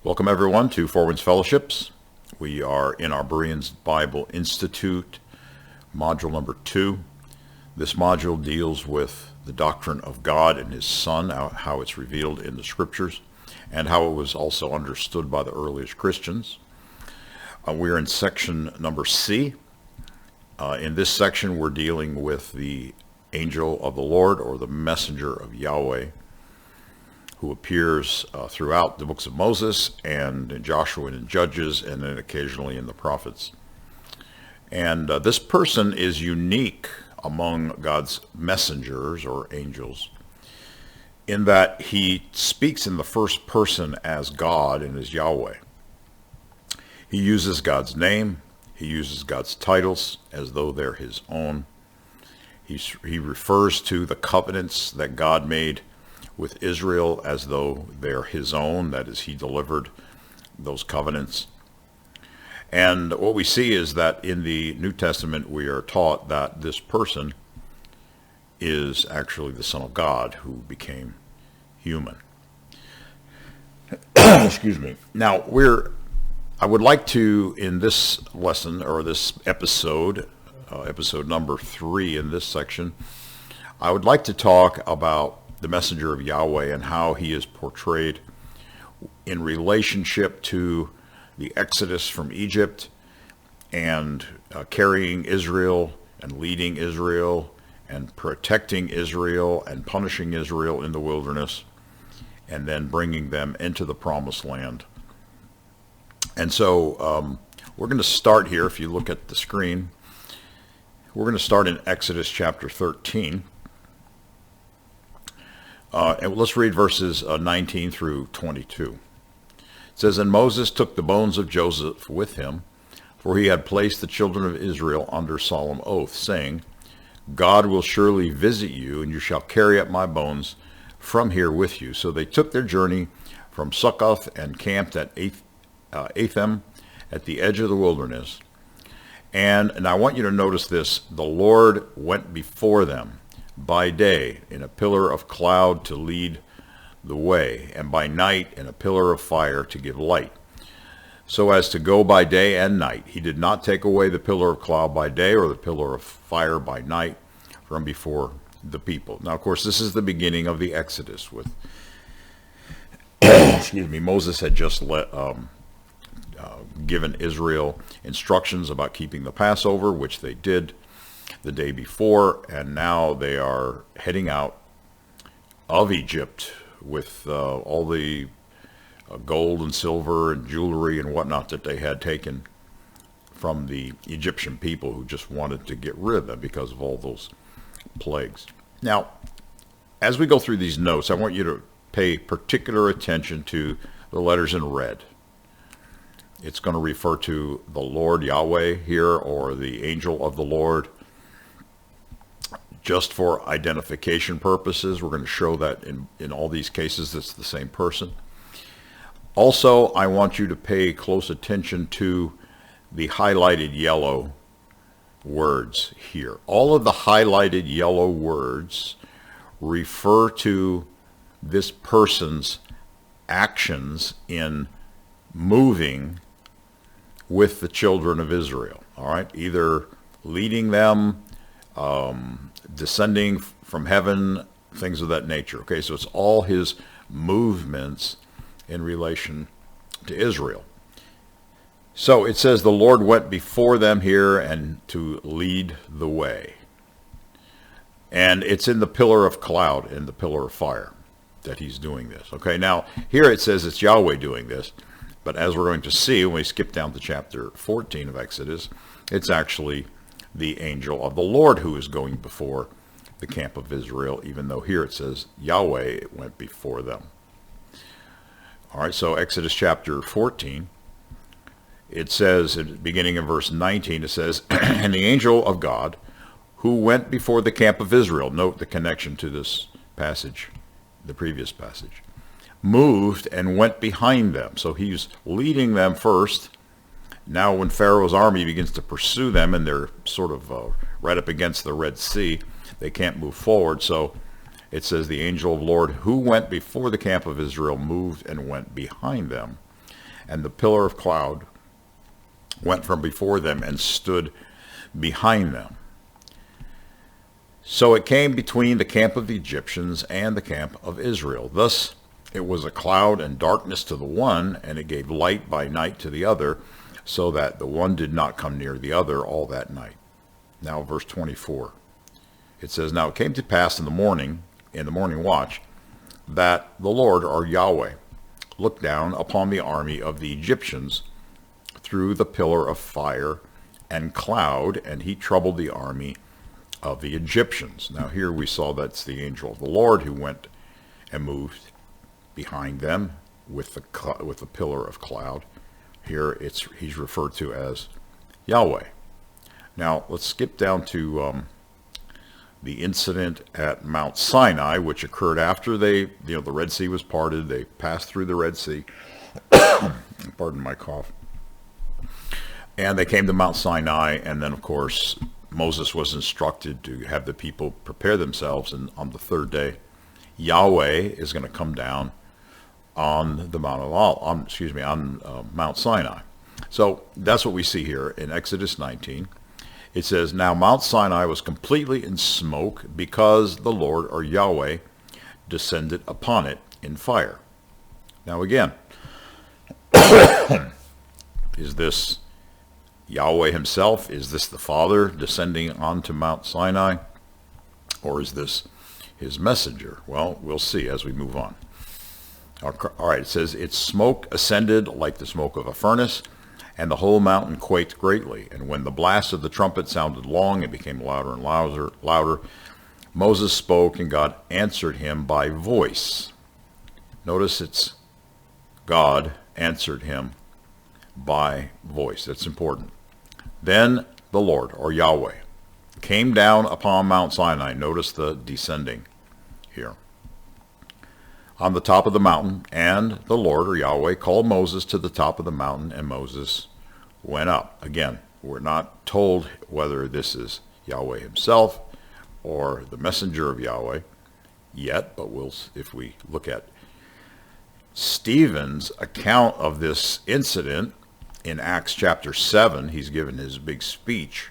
Welcome everyone to Four Winds Fellowships. We are in our Bereans Bible Institute, module number 2. This module deals with the doctrine of God and His Son, how it's revealed in the Scriptures, and how it was also understood by the earliest Christians. We're in section number C. In this section, we're dealing with the angel of the Lord, or the Messenger of Yahweh, who appears throughout the books of Moses and in Joshua and in Judges, and then occasionally in the prophets. And this person is unique among God's messengers or angels in that he speaks in the first person as God and as Yahweh. He uses God's name. He uses God's titles as though they're his own. He refers to the covenants that God made with Israel as though they're his own, that is, he delivered those covenants. And what we see is that in the New Testament we are taught that this person is actually the Son of God who became human. Excuse me. Now, I would like to, in this lesson, or this episode, episode number 3 in this section, I would like to talk about the messenger of Yahweh and how he is portrayed in relationship to the Exodus from Egypt and carrying Israel and leading Israel and protecting Israel and punishing Israel in the wilderness and then bringing them into the promised land. And so we're going to start here. If you look at the screen, we're going to start in Exodus chapter 13. And let's read verses 19 through 22. It says, "And Moses took the bones of Joseph with him, for he had placed the children of Israel under solemn oath, saying, God will surely visit you, and you shall carry up my bones from here with you. So they took their journey from Succoth and camped at Etham at the edge of the wilderness. And I want you to notice this, the Lord went before them by day in a pillar of cloud to lead the way, and by night in a pillar of fire to give light, so as to go by day and night. He did not take away the pillar of cloud by day or the pillar of fire by night from before the people." Now, of course, this is the beginning of the Exodus. With excuse me, Moses had just given Israel instructions about keeping the Passover, which they did the day before, and now they are heading out of Egypt with all the gold and silver and jewelry and whatnot that they had taken from the Egyptian people, who just wanted to get rid of them because of all those plagues. Now, as we go through these notes, I want you to pay particular attention to the letters in red. It's going to refer to the Lord Yahweh here, or the angel of the Lord. Just for identification purposes, we're going to show that in all these cases it's the same person. Also, I want you to pay close attention to the highlighted yellow words here. All of the highlighted yellow words refer to this person's actions in moving with the children of Israel. All right, either leading them, descending from heaven, things of that nature. Okay, so it's all his movements in relation to Israel. So it says the Lord went before them here and to lead the way. And it's in the pillar of cloud and the pillar of fire that he's doing this. Okay, now here it says it's Yahweh doing this, but as we're going to see when we skip down to chapter 14 of Exodus, it's actually the angel of the Lord who is going before the camp of Israel, even though here it says Yahweh went before them. All right, so Exodus chapter 14, it says, beginning in verse 19, it says, "And the angel of God who went before the camp of Israel," note the connection to this passage, the previous passage, "moved and went behind them." So he's leading them first. Now when Pharaoh's army begins to pursue them, and they're sort of right up against the Red Sea, they can't move forward. So it says the angel of the Lord who went before the camp of Israel moved and went behind them. and the pillar of cloud went from before them and stood behind them. So it came between the camp of the Egyptians and the camp of Israel. Thus it was a cloud and darkness to the one, and it gave light by night to the other, so that the one did not come near the other all that night. Now verse 24. It says, Now it came to pass in the morning watch, that the Lord, or Yahweh, looked down upon the army of the Egyptians through the pillar of fire and cloud, and he troubled the army of the Egyptians. Now here we saw that's the angel of the Lord who went and moved behind them with the pillar of cloud. Here he's referred to as Yahweh. Now let's skip down to the incident at Mount Sinai, which occurred after the Red Sea was parted. They passed through the Red Sea. Pardon my cough. And they came to Mount Sinai, and then of course Moses was instructed to have the people prepare themselves, and on the third day Yahweh is going to come down on the Mount Sinai. So that's what we see here in Exodus 19. It says, Now Mount Sinai was completely in smoke, because the Lord, or Yahweh, descended upon it in fire. Now again, is this Yahweh himself? Is this the Father descending onto Mount Sinai? Or is this his messenger? Well, we'll see as we move on. All right, it says, Its smoke ascended like the smoke of a furnace, and the whole mountain quaked greatly. And when the blast of the trumpet sounded long, it became louder and louder. Moses spoke, and God answered him by voice. Notice it's God answered him by voice. That's important. Then the Lord, or Yahweh, came down upon Mount Sinai. Notice the descending here. On the top of the mountain, and the Lord, or Yahweh, called Moses to the top of the mountain, and Moses went up. Again, we're not told whether this is Yahweh himself or the messenger of Yahweh yet, but if we look at Stephen's account of this incident in Acts chapter 7, he's given his big speech,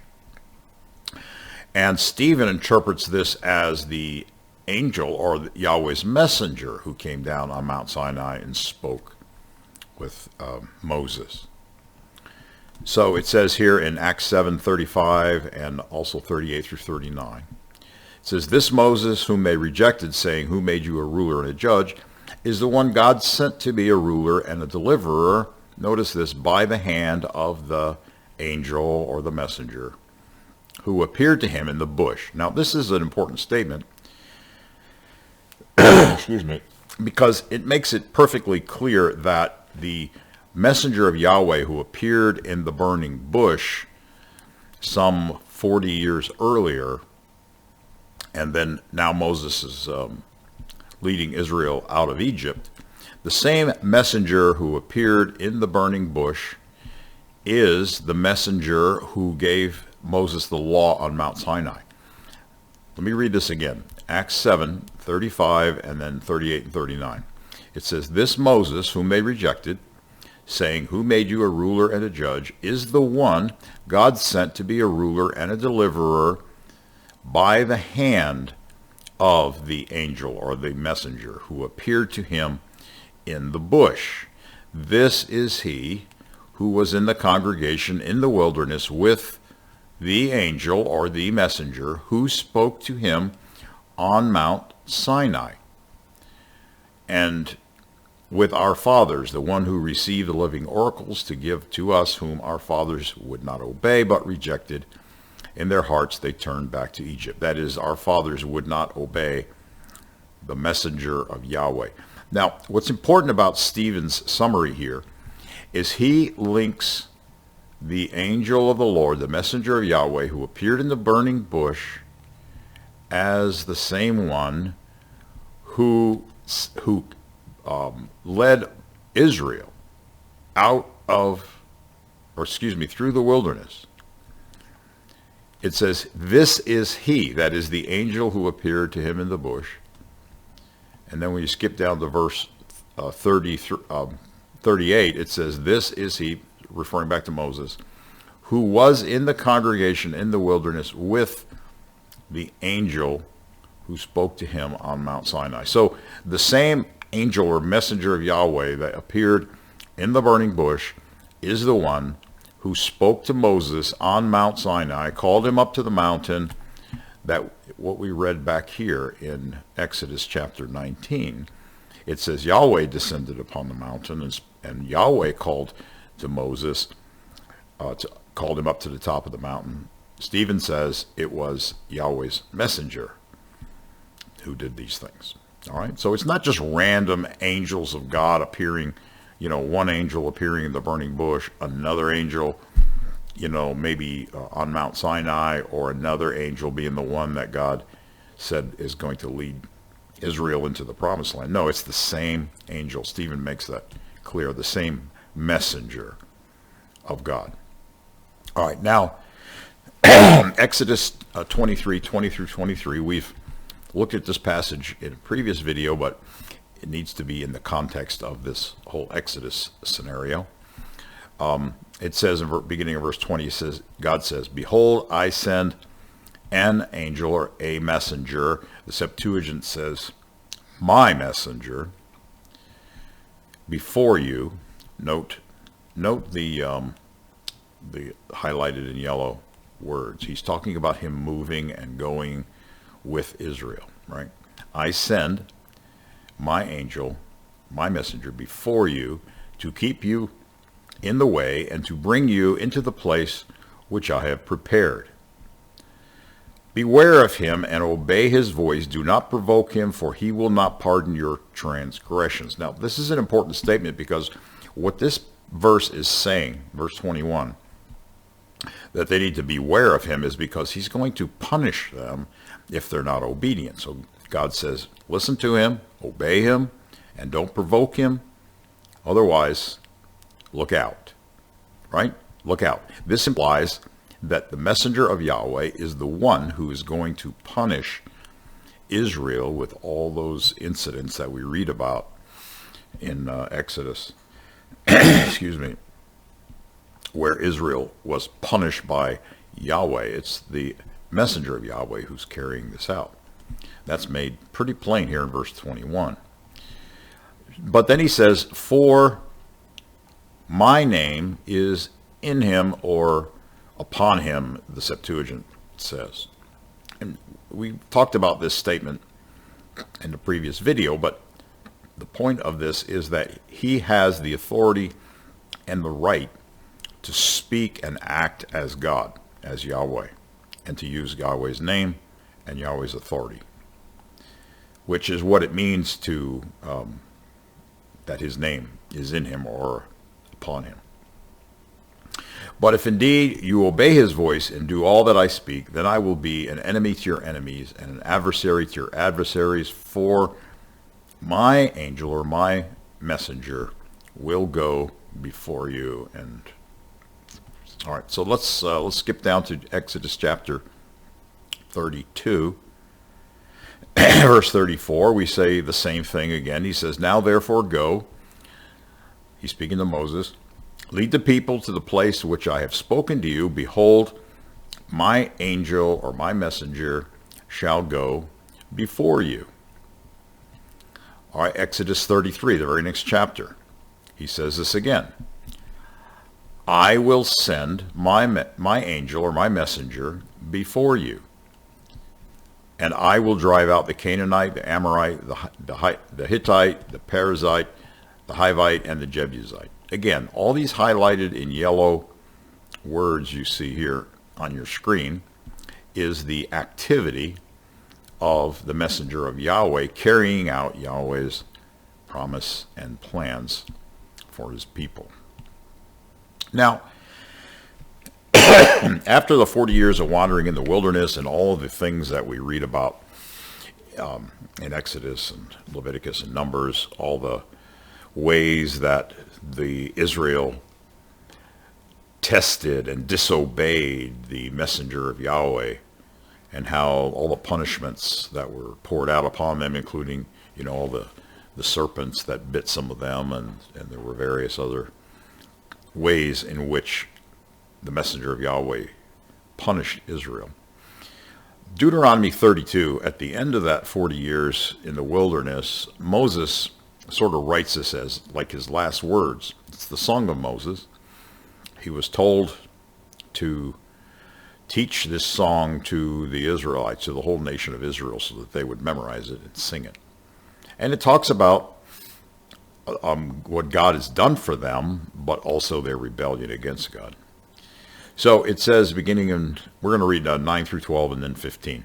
and Stephen interprets this as the angel, or Yahweh's messenger, who came down on Mount Sinai and spoke with Moses. So it says here in Acts 7:35 and also 38 through 39, it says, This Moses whom they rejected, saying, Who made you a ruler and a judge, is the one God sent to be a ruler and a deliverer. Notice this, by the hand of the angel, or the messenger, who appeared to him in the bush. Now this is an important statement, excuse me, because it makes it perfectly clear that the messenger of Yahweh who appeared in the burning bush some 40 years earlier, and then now Moses is leading Israel out of Egypt, the same messenger who appeared in the burning bush is the messenger who gave Moses the law on Mount Sinai. Let me read this again. Acts 7:35 and then 38 and 39. It says, This Moses whom they rejected, saying, Who made you a ruler and a judge, is the one God sent to be a ruler and a deliverer by the hand of the angel, or the messenger, who appeared to him in the bush. This is he who was in the congregation in the wilderness with the angel, or the messenger, who spoke to him on Mount Sinai. And with our fathers, the one who received the living oracles to give to us, whom our fathers would not obey, but rejected. In their hearts they turned back to Egypt. That is, our fathers would not obey the messenger of Yahweh. Now, what's important about Stephen's summary here is he links the angel of the Lord, the messenger of Yahweh, who appeared in the burning bush, as the same one who led Israel through the wilderness. It says, This is he, that is the angel who appeared to him in the bush. And then when you skip down to verse 38, it says, "This is he," referring back to Moses, "who was in the congregation in the wilderness with the angel who spoke to him on Mount Sinai." So the same angel or messenger of Yahweh that appeared in the burning bush is the one who spoke to Moses on Mount Sinai, called him up to the mountain, that what we read back here in Exodus chapter 19. It says Yahweh descended upon the mountain, and Yahweh called to Moses, called him up to the top of the mountain. Stephen says it was Yahweh's messenger who did these things. All right, so it's not just random angels of God appearing, one angel appearing in the burning bush, another angel, maybe on Mount Sinai, or another angel being the one that God said is going to lead Israel into the promised land. No, it's the same angel. Stephen makes that clear, the same messenger of God. All right, now, Exodus 23, 20 through 23, we've looked at this passage in a previous video, but it needs to be in the context of this whole Exodus scenario. It says in beginning of verse 20, it says, God says, "Behold, I send an angel," or a messenger. The Septuagint says, "my messenger," "before you." Note the highlighted in yellow words. He's talking about him moving and going with Israel, right? "I send my angel, my messenger, before you, to keep you in the way and to bring you into the place which I have prepared. Beware of him and obey his voice. Do not provoke him, for he will not pardon your transgressions." Now, this is an important statement, because what this verse is saying, verse 21, that they need to beware of him, is because he's going to punish them if they're not obedient. So God says, listen to him, obey him, and don't provoke him. Otherwise, look out, right? Look out. This implies that the messenger of Yahweh is the one who is going to punish Israel with all those incidents that we read about in Exodus, excuse me, where Israel was punished by Yahweh. It's the messenger of Yahweh who's carrying this out. That's made pretty plain here in verse 21. But then he says, "For my name is in him," or upon him, the Septuagint says. And we talked about this statement in the previous video, but the point of this is that he has the authority and the right to speak and act as God, as Yahweh, and to use Yahweh's name and Yahweh's authority, which is what it means to that his name is in him or upon him. "But if indeed you obey his voice and do all that I speak, then I will be an enemy to your enemies and an adversary to your adversaries, for my angel," or my messenger, "will go before you." And all right, so let's skip down to Exodus chapter 32. Verse 34, we say the same thing again. He says, "Now therefore go," he's speaking to Moses, "lead the people to the place which I have spoken to you. Behold, my angel," or my messenger, "shall go before you." All right, Exodus 33, the very next chapter. He says this again. "I will send my angel," or my messenger, "before you. And I will drive out the Canaanite, the Amorite, the Hittite, the Perizzite, the Hivite, and the Jebusite." Again, all these highlighted in yellow words you see here on your screen is the activity of the messenger of Yahweh carrying out Yahweh's promise and plans for his people. Now, after the 40 years of wandering in the wilderness and all of the things that we read about in Exodus and Leviticus and Numbers, all the ways that the Israel tested and disobeyed the messenger of Yahweh, and how all the punishments that were poured out upon them, including all the the serpents that bit some of them, and there were various other ways in which the messenger of Yahweh punished Israel. Deuteronomy 32, at the end of that 40 years in the wilderness, Moses sort of writes this as like his last words. It's the Song of Moses. He was told to teach this song to the Israelites, to the whole nation of Israel, so that they would memorize it and sing it. And it talks about what God has done for them, but also their rebellion against God. So it says, beginning in, we're going to read 9 through 12 and then 15.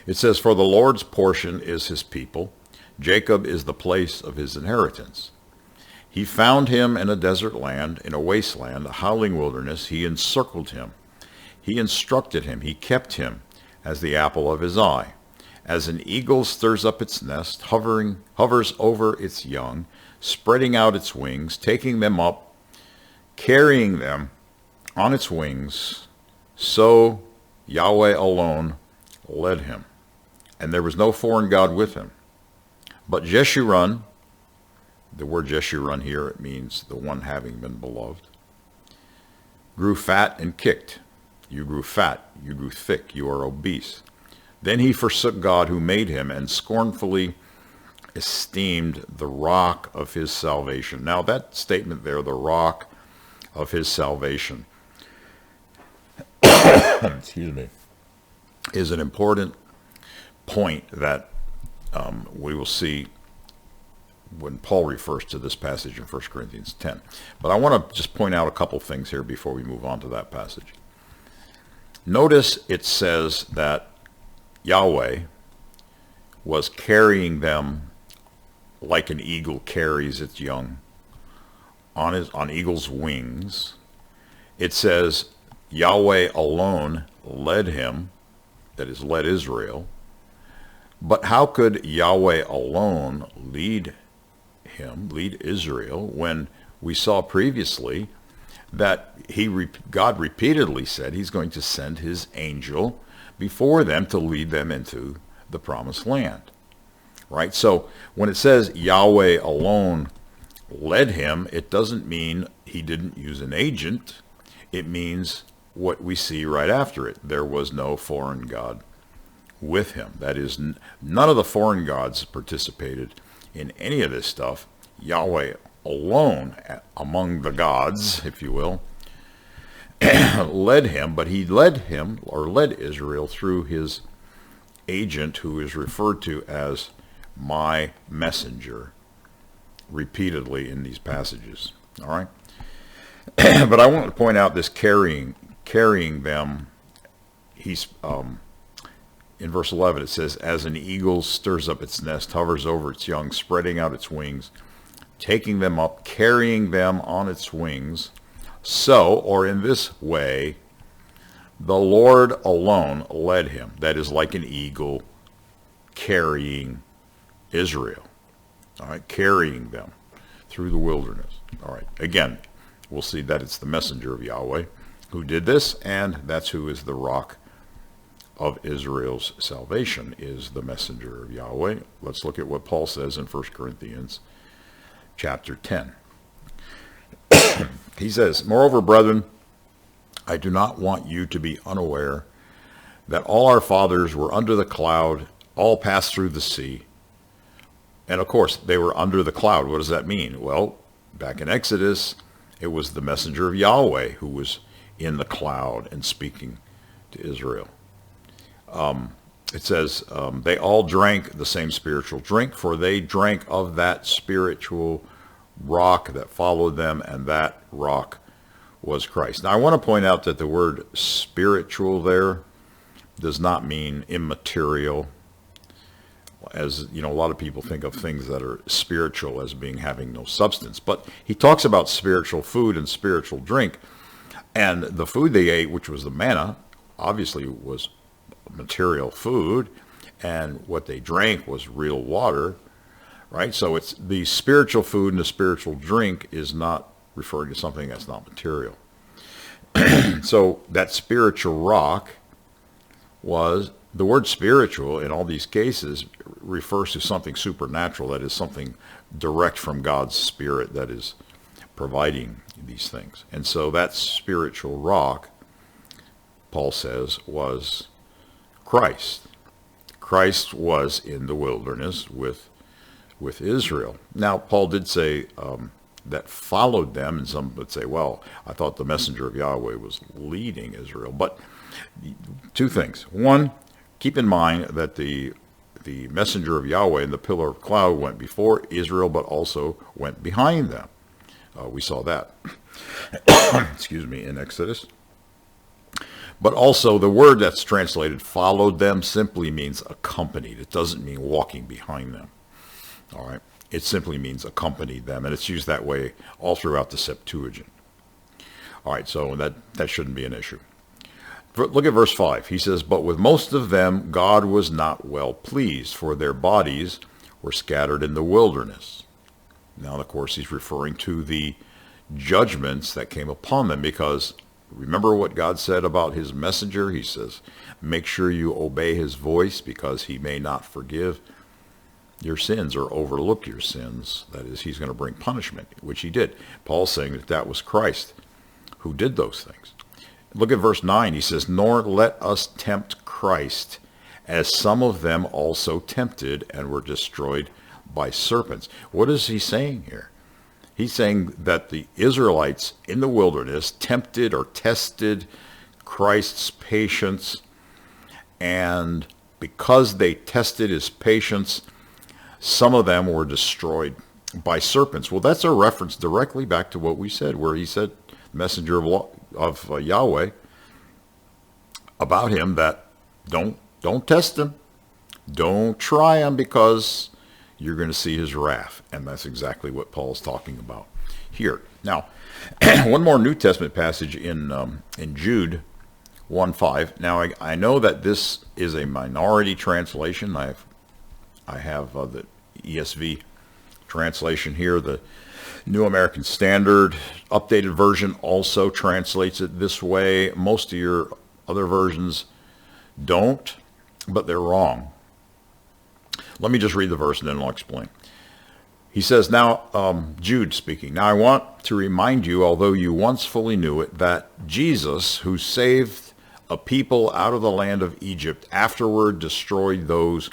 It says, "For the Lord's portion is his people. Jacob is the place of his inheritance. He found him in a desert land, in a wasteland, a howling wilderness. He encircled him. He instructed him. He kept him as the apple of his eye. As an eagle stirs up its nest, hovers over its young, spreading out its wings, taking them up, carrying them on its wings, so Yahweh alone led him. And there was no foreign god with him. But Jeshurun," the word Jeshurun here, it means the one having been beloved, "grew fat and kicked." You grew fat, you grew thick, you are obese. "Then he forsook God who made him and scornfully esteemed the rock of his salvation." Now that statement there, the rock of his salvation, excuse me, is an important point that we will see when Paul refers to this passage in 1 Corinthians 10. But I want to just point out a couple things here before we move on to that passage. Notice it says that Yahweh was carrying them like an eagle carries its young on eagle's wings. It says Yahweh alone led him, that is, led Israel. But how could Yahweh alone lead Israel, when we saw previously that God repeatedly said he's going to send his angel before them to lead them into the promised land, right? So when it says Yahweh alone led him, it doesn't mean he didn't use an agent. It means what we see right after it. There was no foreign god with him. That is, none of the foreign gods participated in any of this stuff. Yahweh alone, among the gods, if you will, led him, but he led him, or led Israel, through his agent, who is referred to as my messenger repeatedly in these passages. All right? But I want to point out this carrying them. He's in verse 11 it says, "As an eagle stirs up its nest, hovers over its young, spreading out its wings, taking them up, carrying them on its wings, so," or in this way, "the Lord alone led him." That is, like an eagle carrying Israel. All right, carrying them through the wilderness. All right, again, we'll see that it's the messenger of Yahweh who did this, and that's who is the rock of Israel's salvation, is the messenger of Yahweh. Let's look at what Paul says in 1 Corinthians chapter 10. He says, "Moreover, brethren, I do not want you to be unaware that all our fathers were under the cloud, all passed through the sea." And of course, they were under the cloud. What does that mean? Well, back in Exodus, it was the messenger of Yahweh who was in the cloud and speaking to Israel. It says, "They all drank the same spiritual drink, for they drank of that spiritual rock that followed them, and that rock was Christ." Now, I want to point out that the word spiritual there does not mean immaterial. As you know, a lot of people think of things that are spiritual as being having no substance. But he talks about spiritual food and spiritual drink. And the food they ate, which was the manna, obviously was material food, and what they drank was real water, right? So it's the spiritual food and the spiritual drink is not referring to something that's not material. So that spiritual rock was the word spiritual in all these cases refers to something supernatural, that is something direct from God's Spirit that is providing these things. And so that spiritual rock, Paul says, was Christ. Christ was in the wilderness with Israel. Now, Paul did say that followed them, and some would say, well, I thought the messenger of Yahweh was leading Israel. But two things. One, keep in mind that the messenger of Yahweh and the pillar of cloud went before Israel, but also went behind them. We saw that, excuse me, in Exodus. But also the word that's translated followed them simply means accompanied. It doesn't mean walking behind them. All right. It simply means accompanied them, and it's used that way all throughout the Septuagint. All right, so that shouldn't be an issue. Look at verse 5. He says, but with most of them God was not well pleased, for their bodies were scattered in the wilderness. Now, of course, he's referring to the judgments that came upon them, because remember what God said about his messenger? He says, make sure you obey his voice, because he may not forgive your sins or overlook your sins. That is, he's going to bring punishment, which he did. Paul's saying that was Christ who did those things. Look at verse 9. He says, nor let us tempt Christ, as some of them also tempted and were destroyed by serpents. What is he saying here? He's saying that the Israelites in the wilderness tempted or tested Christ's patience, and because they tested his patience, some of them were destroyed by serpents. Well, that's a reference directly back to what we said, where he said, messenger of Yahweh, about him, that don't test him. Don't try him, because you're going to see his wrath. And that's exactly what Paul's talking about here. Now, one more New Testament passage in Jude 1:5. Now, I know that this is a minority translation. I have the ESV translation here. The New American Standard updated version also translates it this way. Most of your other versions don't, but they're wrong. Let me just read the verse and then I'll explain. He says, now, Jude speaking, now I want to remind you, although you once fully knew it, that Jesus, who saved a people out of the land of Egypt, afterward destroyed those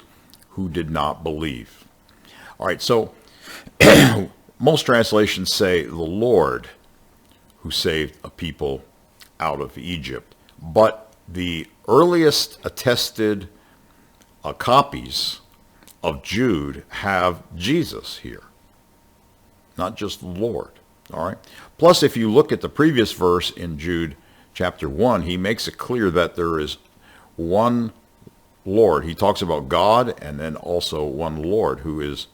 who did not believe. All right, so most translations say the Lord who saved a people out of Egypt. But the earliest attested copies of Jude have Jesus here, not just Lord. All right. Plus, if you look at the previous verse in Jude chapter 1, he makes it clear that there is one Lord. He talks about God and then also one Lord, who is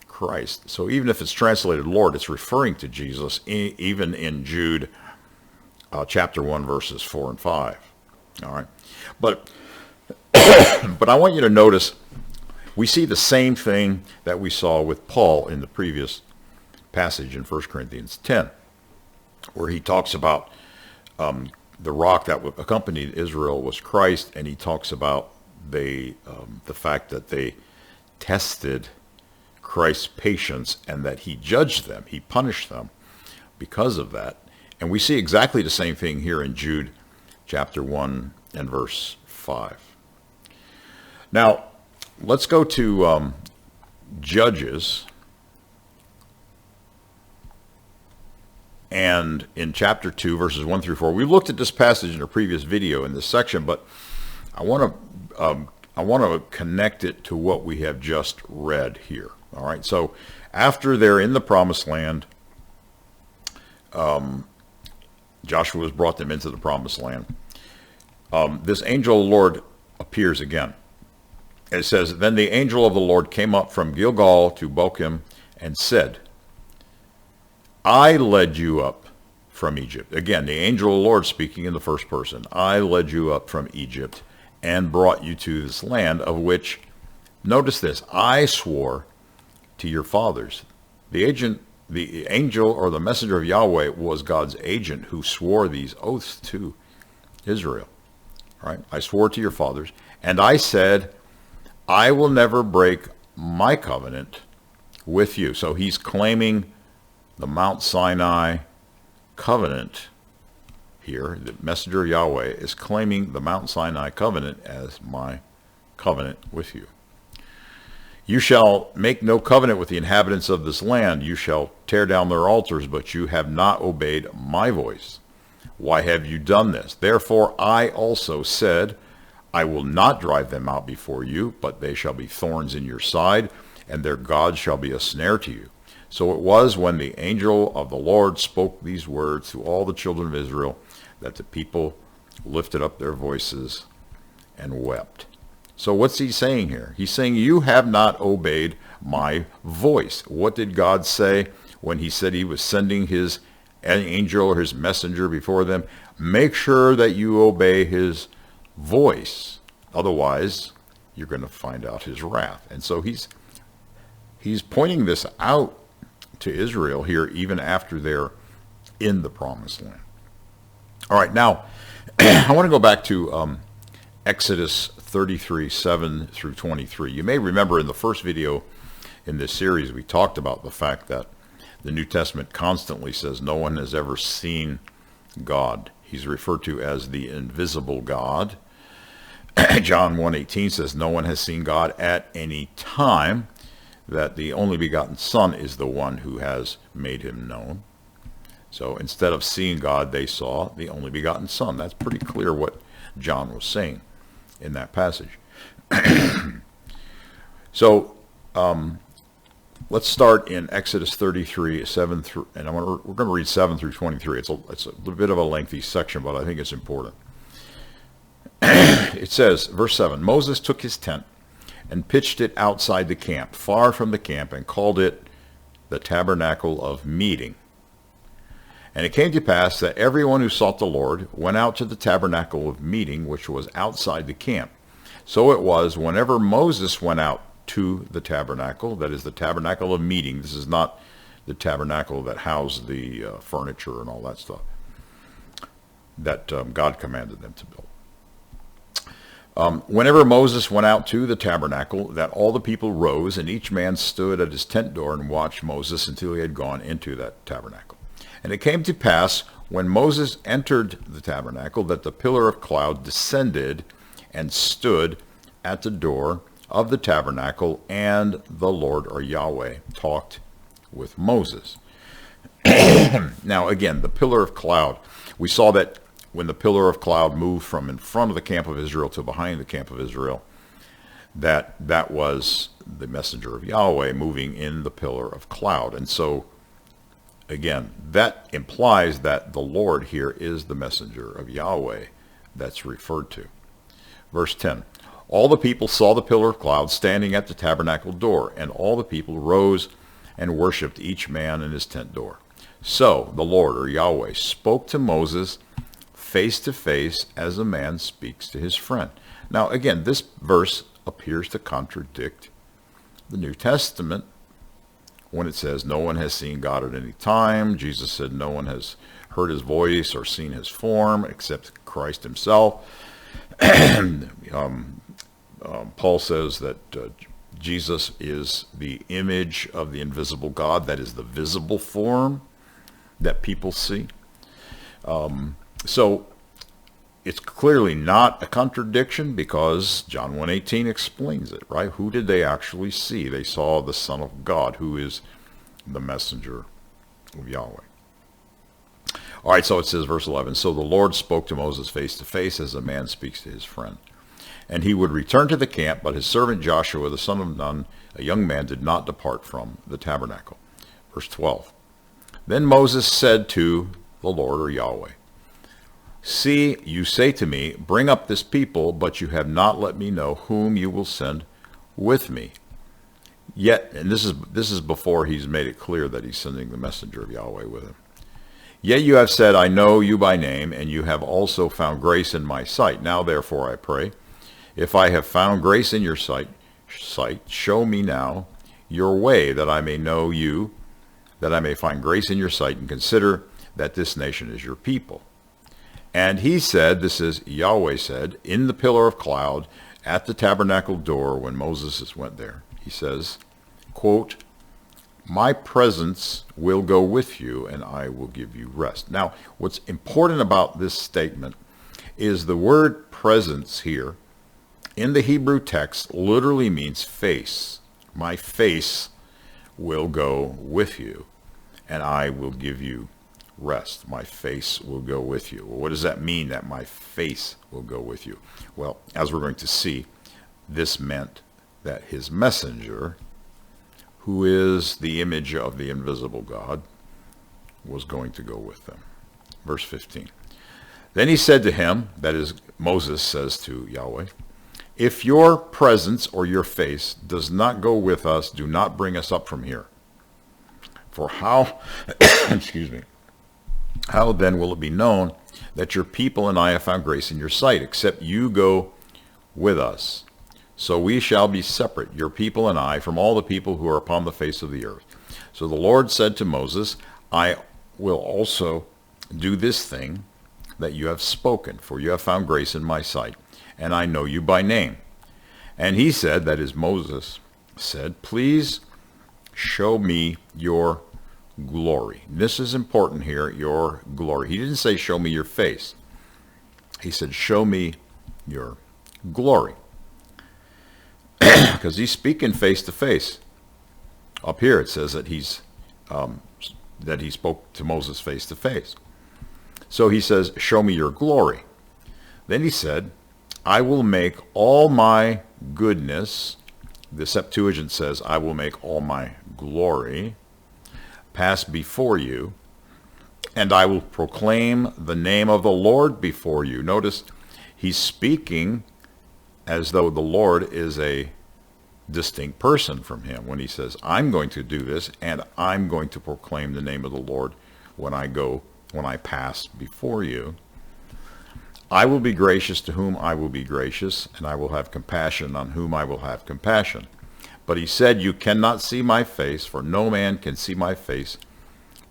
Christ. So even if it's translated Lord, it's referring to Jesus, even in Jude chapter 1, verses 4 and 5. All right. But I want you to notice, we see the same thing that we saw with Paul in the previous passage in 1 Corinthians 10, where he talks about the rock that accompanied Israel was Christ, and he talks about the fact that they tested Christ's patience and that he judged them, he punished them because of that. And we see exactly the same thing here in Jude chapter 1 and verse 5. Now, let's go to Judges, and in chapter 2, verses 1 through 4. We looked at this passage in a previous video in this section, but I want to connect it to what we have just read here. All right, so after they're in the promised land, Joshua has brought them into the promised land. This angel of the Lord appears again. It says, then the angel of the Lord came up from Gilgal to Bochim and said, I led you up from Egypt. Again, the angel of the Lord speaking in the first person. I led you up from Egypt and brought you to this land, of which, notice this, I swore to your fathers. The angel or the messenger of Yahweh was God's agent who swore these oaths to Israel. All right? I swore to your fathers, And I said, I will never break my covenant with you. So he's claiming the Mount Sinai covenant here. The messenger of Yahweh is claiming the Mount Sinai covenant as my covenant with you. You shall make no covenant with the inhabitants of this land. You shall tear down their altars, but you have not obeyed my voice. Why have you done this? Therefore I also said, I will not drive them out before you, but they shall be thorns in your side, and their God shall be a snare to you. So it was when the angel of the Lord spoke these words to all the children of Israel that the people lifted up their voices and wept. So what's he saying here? He's saying, you have not obeyed my voice. What did God say when he said he was sending his angel or his messenger before them? Make sure that you obey his voice. Otherwise, you're going to find out his wrath. And so he's pointing this out to Israel here, even after they're in the promised land. All right, now I want to go back to Exodus 33, 7 through 23. You may remember in the first video in this series, we talked about the fact that the New Testament constantly says no one has ever seen God. He's referred to as the invisible God. John 1:18 says no one has seen God at any time, that the only begotten Son is the one who has made him known. So instead of seeing God, they saw the only begotten Son. That's pretty clear what John was saying in that passage. So let's start in Exodus 33, 7 through, and we're going to read 7 through 23. It's a bit of a lengthy section, but I think it's important. It says, verse 7, Moses took his tent and pitched it outside the camp, far from the camp, and called it the tabernacle of meeting. And it came to pass that everyone who sought the Lord went out to the tabernacle of meeting, which was outside the camp. So it was whenever Moses went out to the tabernacle, that is the tabernacle of meeting. This is not the tabernacle that housed the furniture and all that stuff that God commanded them to build. Whenever Moses went out to the tabernacle, that all the people rose, and each man stood at his tent door and watched Moses until he had gone into that tabernacle. And it came to pass, when Moses entered the tabernacle, that the pillar of cloud descended and stood at the door of the tabernacle, and the Lord, or Yahweh, talked with Moses. Now again, the pillar of cloud, we saw that when the pillar of cloud moved from in front of the camp of Israel to behind the camp of Israel, that was the messenger of Yahweh moving in the pillar of cloud. And so, again, that implies that the Lord here is the messenger of Yahweh that's referred to. Verse 10, all the people saw the pillar of cloud standing at the tabernacle door, and all the people rose and worshipped, each man in his tent door. So the Lord, or Yahweh, spoke to Moses face to face as a man speaks to his friend. Now again, this verse appears to contradict the New Testament when it says no one has seen God at any time. Jesus said no one has heard his voice or seen his form except Christ himself. Paul says that Jesus is the image of the invisible God, that is the visible form that people see. So it's clearly not a contradiction, because John 1:18 explains it, right? Who did they actually see? They saw the Son of God, who is the messenger of Yahweh. All right, so it says, verse 11, so the Lord spoke to Moses face to face as a man speaks to his friend. And he would return to the camp, but his servant Joshua, the son of Nun, a young man, did not depart from the tabernacle. Verse 12, then Moses said to the Lord, or Yahweh, see, you say to me, bring up this people, but you have not let me know whom you will send with me. Yet, and this is before he's made it clear that he's sending the messenger of Yahweh with him. Yet you have said, I know you by name, and you have also found grace in my sight. Now therefore I pray, if I have found grace in your sight, show me now your way, that I may know you, that I may find grace in your sight, and consider that this nation is your people. And he said, this is Yahweh said, in the pillar of cloud at the tabernacle door when Moses went there. He says, quote, my presence will go with you and I will give you rest. Now, what's important about this statement is the word presence here in the Hebrew text literally means face. My face will go with you and I will give you rest. My face will go with you. Well, what does that mean, that my face will go with you? Well, as we're going to see, this meant that his messenger, who is the image of the invisible God, was going to go with them. Verse 15. Then he said to him, that is, Moses says to Yahweh, if your presence or your face does not go with us, do not bring us up from here. For how, excuse me, how then will it be known that your people and I have found grace in your sight, except you go with us? So we shall be separate, your people and I, from all the people who are upon the face of the earth. So the Lord said to Moses, I will also do this thing that you have spoken, for you have found grace in my sight, and I know you by name. And he said, that is Moses said, please show me your glory. This is important here, your glory. He didn't say show me your face. He said show me your glory. Because he's speaking face to face. Up here it says that he spoke to Moses face to face. So he says, show me your glory. Then he said, I will make all my goodness, the Septuagint says, I will make all my glory pass before you, and I will proclaim the name of the Lord before you. Notice he's speaking as though the Lord is a distinct person from him when he says, I'm going to do this, and I'm going to proclaim the name of the Lord when I pass before you. I will be gracious to whom I will be gracious, and I will have compassion on whom I will have compassion. But he said, you cannot see my face, for no man can see my face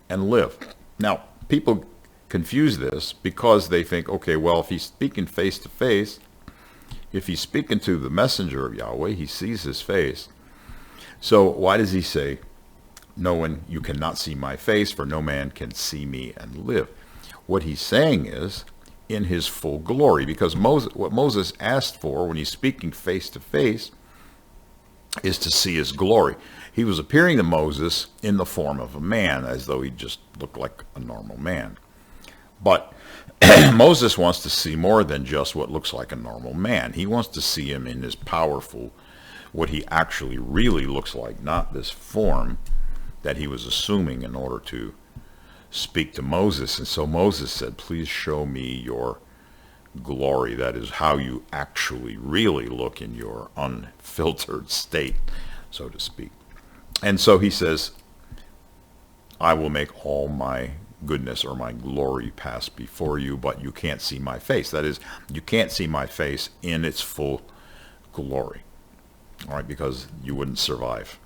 and live. Now, people confuse this because they think, okay, well, if he's speaking face to face, if he's speaking to the messenger of Yahweh, he sees his face. So why does he say, no one, you cannot see my face, for no man can see me and live? What he's saying is, in his full glory, because what Moses asked for when he's speaking face to face is to see his glory. He was appearing to Moses in the form of a man, as though he just looked like a normal man. But Moses wants to see more than just what looks like a normal man. He wants to see him in his powerful, what he actually really looks like, not this form that he was assuming in order to speak to Moses. And so Moses said, please show me your glory. That is how you actually really look in your unfiltered state, so to speak. And so he says, I will make all my goodness or my glory pass before you, but you can't see my face. That is, you can't see my face in its full glory. All right, because you wouldn't survive.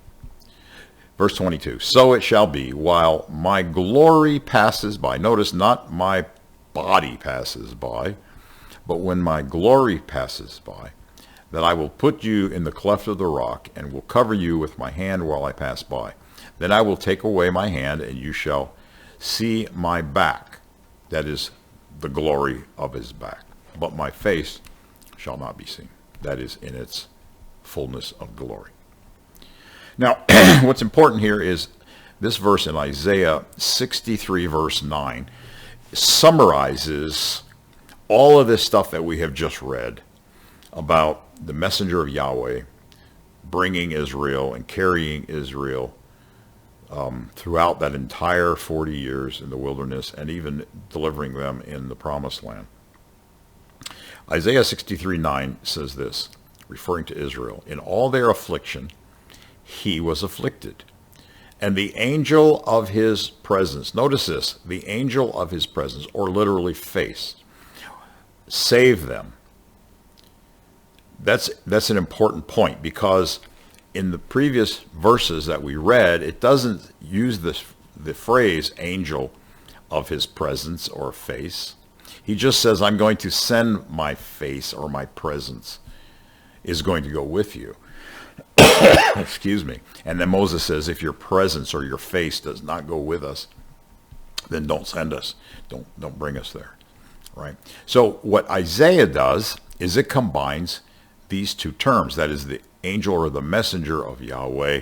Verse 22, so it shall be while my glory passes by. Notice, not my body passes by, but when my glory passes by, that I will put you in the cleft of the rock and will cover you with my hand while I pass by. Then I will take away my hand and you shall see my back, that is the glory of his back, but my face shall not be seen, that is in its fullness of glory. Now, what's important here is this verse in Isaiah 63 verse 9 summarizes all of this stuff that we have just read about the messenger of Yahweh bringing Israel and carrying Israel throughout that entire 40 years in the wilderness and even delivering them in the promised land. Isaiah 63:9 says this, referring to Israel, in all their affliction he was afflicted, and the angel of his presence, notice this, the angel of his presence, or literally face, saved them. That's an important point, because in the previous verses that we read, it doesn't use the phrase angel of his presence or face. He just says, I'm going to send my face or my presence is going to go with you. Excuse me. And then Moses says, if your presence or your face does not go with us, then don't send us. Don't bring us there. Right? So what Isaiah does is it combines these two terms, that is the angel or the messenger of Yahweh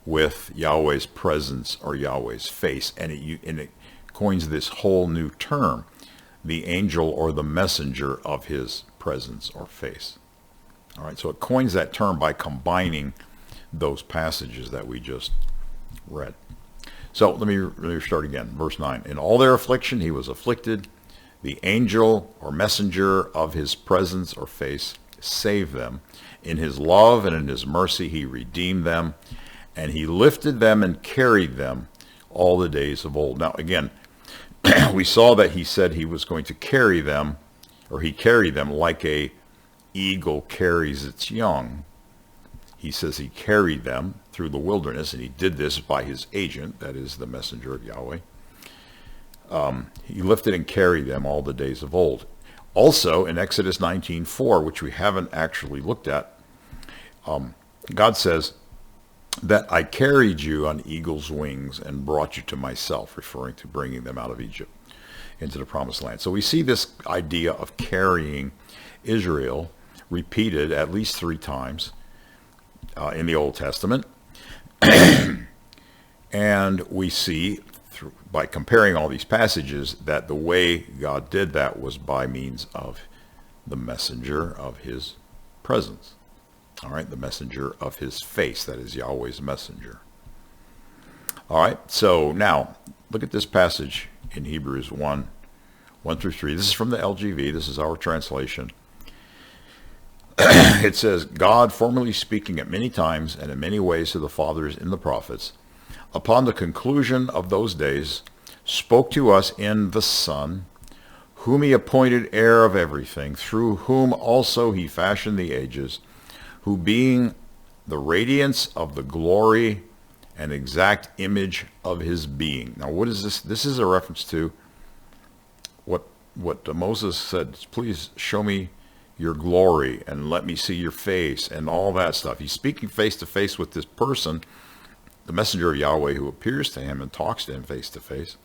with Yahweh's presence or Yahweh's face, and it coins this whole new term, the angel or the messenger of his presence or face. All right, so it coins that term by combining those passages that we just read. So let me start again. Verse 9. In all their affliction he was afflicted. The angel or messenger of his presence or face saved them. In his love and in his mercy he redeemed them. And he lifted them and carried them all the days of old. Now again, we saw that he said he was going to carry them, or he carried them like a eagle carries its young. He says he carried them through the wilderness, and he did this by his agent, that is the messenger of Yahweh. He lifted and carried them all the days of old. Also, in Exodus 19:4, which we haven't actually looked at, God says that I carried you on eagle's wings and brought you to myself, referring to bringing them out of Egypt into the promised land. So we see this idea of carrying Israel repeated at least 3 times in the Old Testament. And we see, by comparing all these passages, that the way God did that was by means of the messenger of his presence. All right, the messenger of his face, that is Yahweh's messenger. All right, so now look at this passage in Hebrews 1:1-3. This is from the LGV. This is our translation. It says, God, formerly speaking at many times and in many ways to the fathers in the prophets, upon the conclusion of those days, spoke to us in the Son, whom he appointed heir of everything, through whom also he fashioned the ages, who being the radiance of the glory and exact image of his being. Now what is this? This is a reference to what Moses said, please show me your glory and let me see your face and all that stuff. He's speaking face to face with this person, the messenger of Yahweh, who appears to him and talks to him face to face.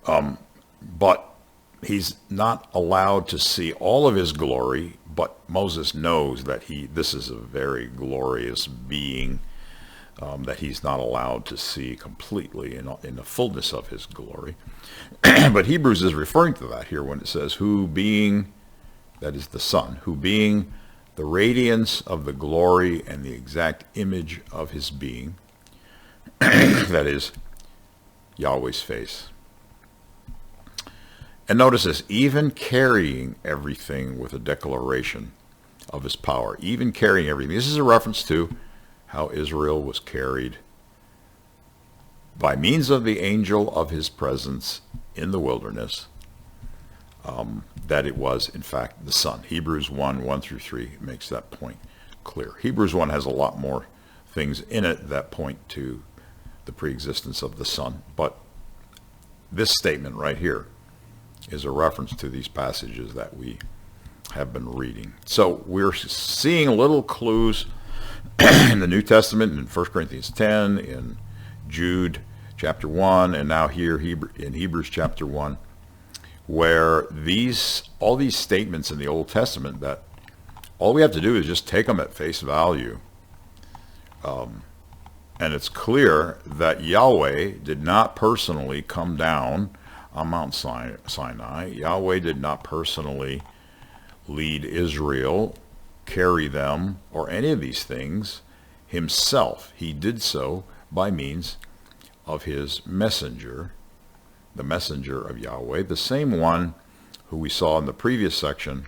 But he's not allowed to see all of his glory, but Moses knows that this is a very glorious being that he's not allowed to see completely in the fullness of his glory. But Hebrews is referring to that here when it says, who being, that is the Son, who being the radiance of the glory and the exact image of his being, that is Yahweh's face. And notice this, even carrying everything with a declaration of his power, even carrying everything. This is a reference to how Israel was carried by means of the angel of his presence in the wilderness, that it was, in fact, the Son. Hebrews 1:1-3 makes that point clear. Hebrews 1 has a lot more things in it that point to the preexistence of the Son. But this statement right here is a reference to these passages that we have been reading. So we're seeing little clues in the New Testament, in 1 Corinthians 10, in Jude chapter 1, and now here in Hebrews chapter 1, where all these statements in the Old Testament, that all we have to do is just take them at face value. And it's clear that Yahweh did not personally come down on Mount Sinai. Yahweh did not personally lead Israel, carry them, or any of these things himself. He did so by means of his messenger, the messenger of Yahweh, the same one who we saw in the previous section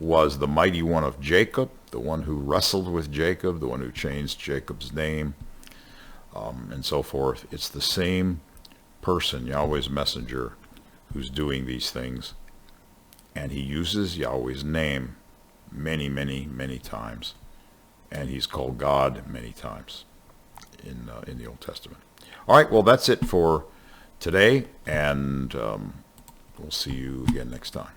was the mighty one of Jacob, the one who wrestled with Jacob, the one who changed Jacob's name, and so forth. It's the same person, Yahweh's messenger, who's doing these things. And he uses Yahweh's name many, many, many times. And he's called God many times in the Old Testament. All right, well, that's it for today. And we'll see you again next time.